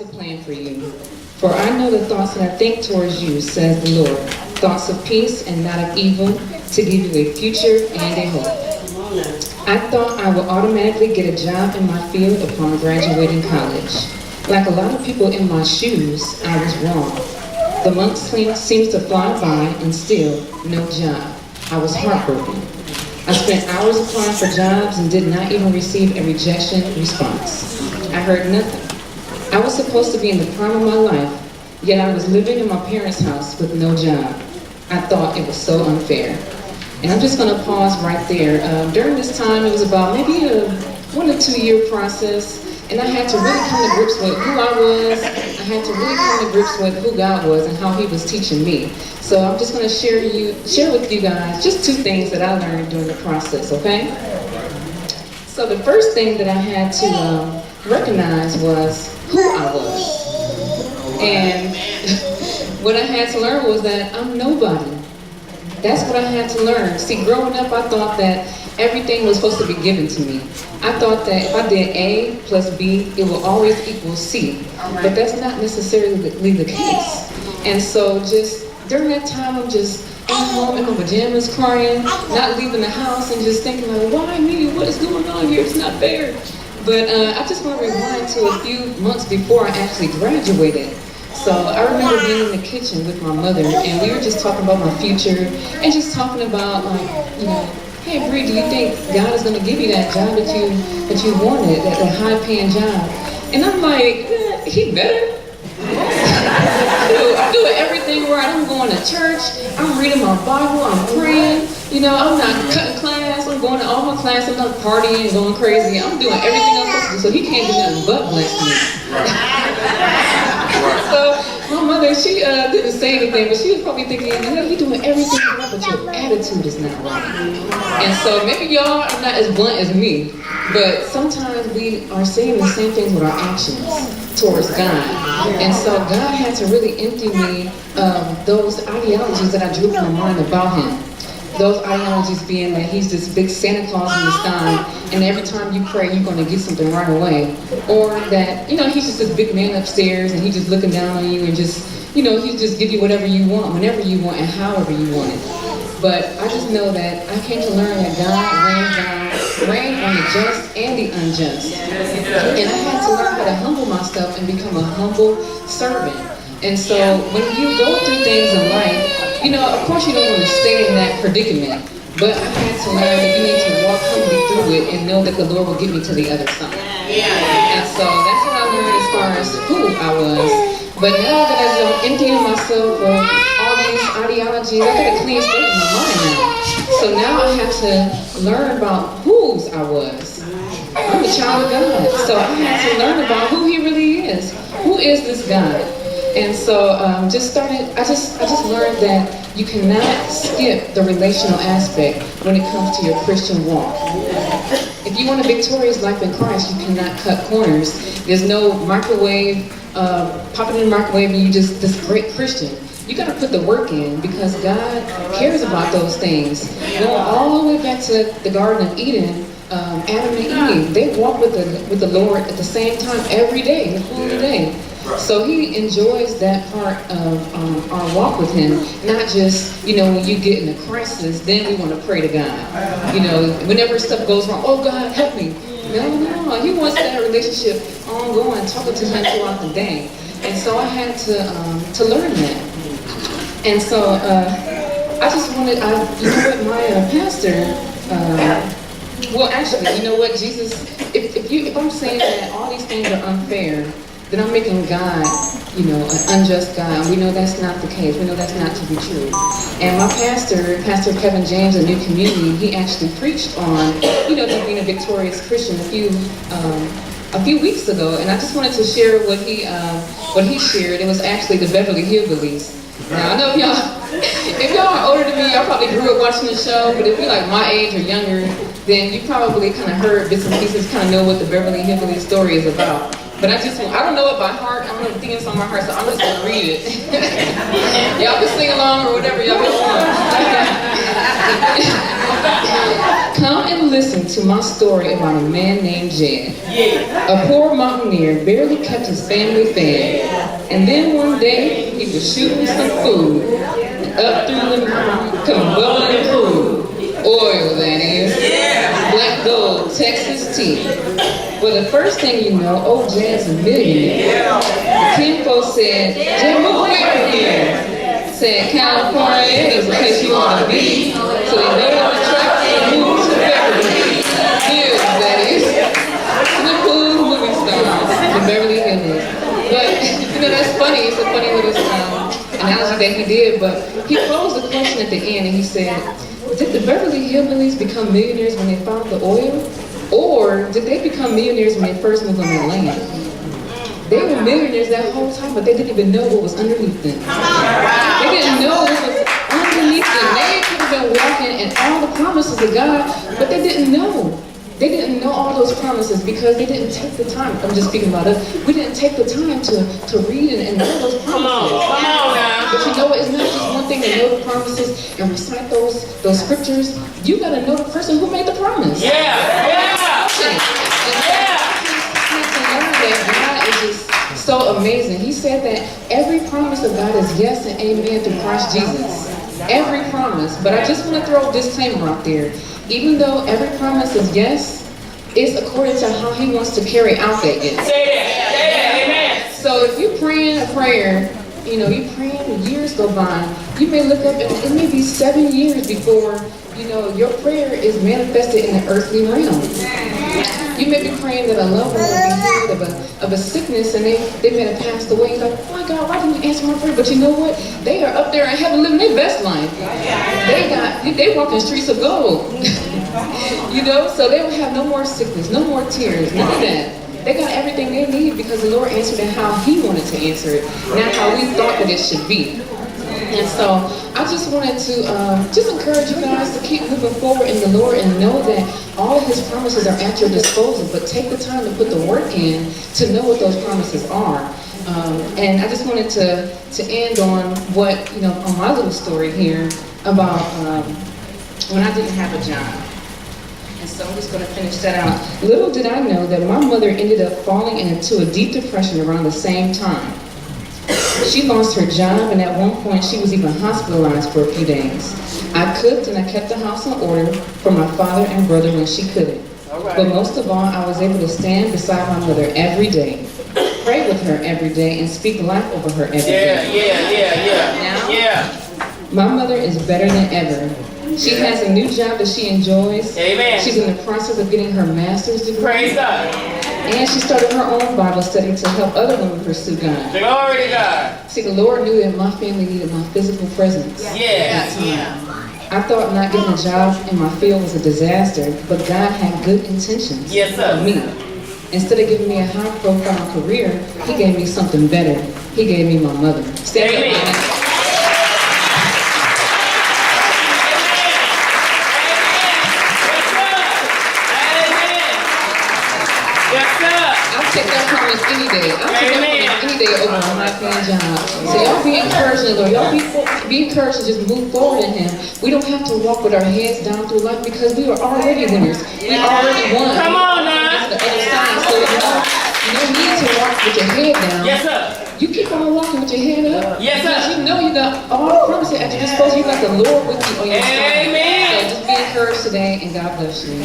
plan for you. For I know the thoughts that I think towards you, says the Lord, thoughts of peace and not of evil, to give you a future and a hope. I thought I would automatically get a job in my field upon graduating college. Like a lot of people in my shoes, I was wrong. The months seems to fly by and still no job. I was heartbroken. I spent hours applying for jobs and did not even receive a rejection response. I heard nothing. I was supposed to be in the prime of my life, yet I was living in my parents' house with no job. I thought it was so unfair. And I'm just going to pause right there. During this time, it was about maybe a 1 or 2 year process, and I had to really come to grips with who I was. I had to really come to grips with who God was and how He was teaching me. So I'm just going to share with you guys just 2 things that I learned during the process, okay? So the first thing that I had to recognize was who I was. And what I had to learn was that I'm nobody. That's what I had to learn. See, growing up, I thought that everything was supposed to be given to me. I thought that if I did A plus B, it will always equal C. But that's not necessarily the case. And so just during that time, I'm just at home in my pajamas crying, not leaving the house, and just thinking like, why me? What is going on here? It's not fair. But I just want to rewind to a few months before I actually graduated. So I remember being in the kitchen with my mother, and we were just talking about my future, and just talking about like, hey Bree, do you think God is going to give you that job that you wanted, that high-paying job? And I'm like, He better. I'm doing everything right. I'm going to church. I'm reading my Bible. I'm praying. I'm not cutting class. I'm going to all my class. I'm not partying and going crazy. I'm doing everything I'm supposed to do. So He can't do nothing but bless me. So my mother, she didn't say anything, but she was probably thinking, you're doing everything right, but your attitude is not right. And so maybe y'all are not as blunt as me, but sometimes we are saying the same things with our actions towards God. And so God had to really empty me of those ideologies that I drew from my mind about Him. Those ideologies being that He's this big Santa Claus in the sky, and every time you pray, you're going to get something right away. Or that, He's just this big man upstairs, and He's just looking down on you, and just, He just give you whatever you want, whenever you want, and however you want it. But I just know that I came to learn that God reigns on the just and the unjust. And I had to learn how to humble myself and become a humble servant. And so when you go through things in life, of course you don't want to stay in that predicament, but I had to learn that you need to walk humbly through it and know that the Lord will get me to the other side. And so that's what I learned as far as who I was. But now that I'm emptying myself of all these ideologies, I got a clean slate in my mind now. So now I have to learn about whose I was. I'm a child of God, so I had to learn about who He really is. Who is this God? And so I just learned that you cannot skip the relational aspect when it comes to your Christian walk. If you want a victorious life in Christ, you cannot cut corners. There's no microwave, pop it in the microwave and you just this great Christian. You got to put the work in because God cares about those things. Going all the way back to the Garden of Eden, Adam and Eve, they walked with the Lord at the same time every day, the whole day. So He enjoys that part of our walk with Him, not just, when you get in a crisis, then we want to pray to God. Whenever stuff goes wrong, oh God, help me. No, He wants that relationship ongoing, talking to Him throughout the day. And so I had to learn that. And so I just wanted, my pastor, well actually, Jesus, if I'm saying that all these things are unfair, then I'm making God, an unjust God. We know that's not the case. We know that's not to be true. And my Pastor Kevin James, a New Community, he actually preached on, to being a victorious Christian a few weeks ago. And I just wanted to share what he shared. It was actually the Beverly Hillbillies. Now I know if y'all are older than me, y'all probably grew up watching the show. But if you're like my age or younger, then you probably kind of heard bits and pieces, kind of know what the Beverly Hillbillies story is about. But I don't know it by heart. I don't know the things on my heart, so I'm just going to read it. Y'all can sing along or whatever y'all can want. Come and listen to my story about a man named Jed. A poor mountaineer barely kept his family fed. And then one day, he was shooting some food. And up through the mountain come bubbling crude. Oil, that is. Black gold, Texas tea. Well, the first thing you know, old Jed's a millionaire. The kinfolk said, Jed, move away from here. Said California is the place you want to be. So they loaded on the truck and moved to Beverly Hills, that is. To the cool movie stars, the Beverly Hills. But, that's funny. It's a funny little analogy that he did. But he posed a question at the end and he said, did the Beverly Hillbillies become millionaires when they found the oil? Or did they become millionaires when they first moved on the land? They were millionaires that whole time, but they didn't even know what was underneath them. They didn't know what was underneath them. They could have been walking in all the promises of God, but they didn't know. They didn't know all those promises because they didn't take the time. I'm just speaking about us. We didn't take the time to read and know those promises. Come on now. But you know what? It's not just one thing to know the promises and recite those scriptures. You got to know the person who made the promise. Yeah. God is just so amazing. He said that every promise of God is yes and amen through Christ Jesus. Every promise. But I just want to throw a disclaimer out there. Even though every promise is yes, it's according to how he wants to carry out that yes. Say that, amen. So if you're praying a prayer, you're praying and years go by, you may look up and it may be 7 years before, your prayer is manifested in the earthly realm. You may be praying that a loved one will be healed of a sickness and they may have passed away. You're like, oh my God, why didn't you answer my prayer? But you know what? They are up there in heaven living their best life. They walk in streets of gold. So they will have no more sickness, no more tears, none of that. They got everything they need because the Lord answered it how he wanted to answer it, not how we thought that it should be. And so I just wanted to just encourage you guys to keep moving forward in the Lord and know that all of his promises are at your disposal, but take the time to put the work in to know what those promises are. And I just wanted to end on what, on my little story here about when I didn't have a job. And so I'm just going to finish that out. Little did I know that my mother ended up falling into a deep depression around the same time. She lost her job, and at one point she was even hospitalized for a few days. I cooked and I kept the house in order for my father and brother when she couldn't. But most of all, I was able to stand beside my mother every day, pray with her every day, and speak life over her every day. Now, my mother is better than ever. She has a new job that she enjoys. Amen. She's in the process of getting her master's degree. Praise God. And she started her own Bible study to help other women pursue God. Glory to God. See, the Lord knew that my family needed my physical presence at that time. I thought not getting a job in my field was a disaster, but God had good intentions for me. Instead of giving me a high-profile career, he gave me something better. He gave me my mother. Stand up, man. I'll take that promise any day. I'll take that promise any day over my high-paying job. So y'all be encouraged in the Lord. Y'all be encouraged to just move forward in him. We don't have to walk with our heads down through life because we are already winners. We already won. Come on now. The other side. So you don't need to walk with your head down. Yes, sir. You keep on walking with your head up. Yes, sir. Because you know you got all the promises at your disposal. You got the Lord with you on your side. Amen. So just be encouraged today, and God bless you.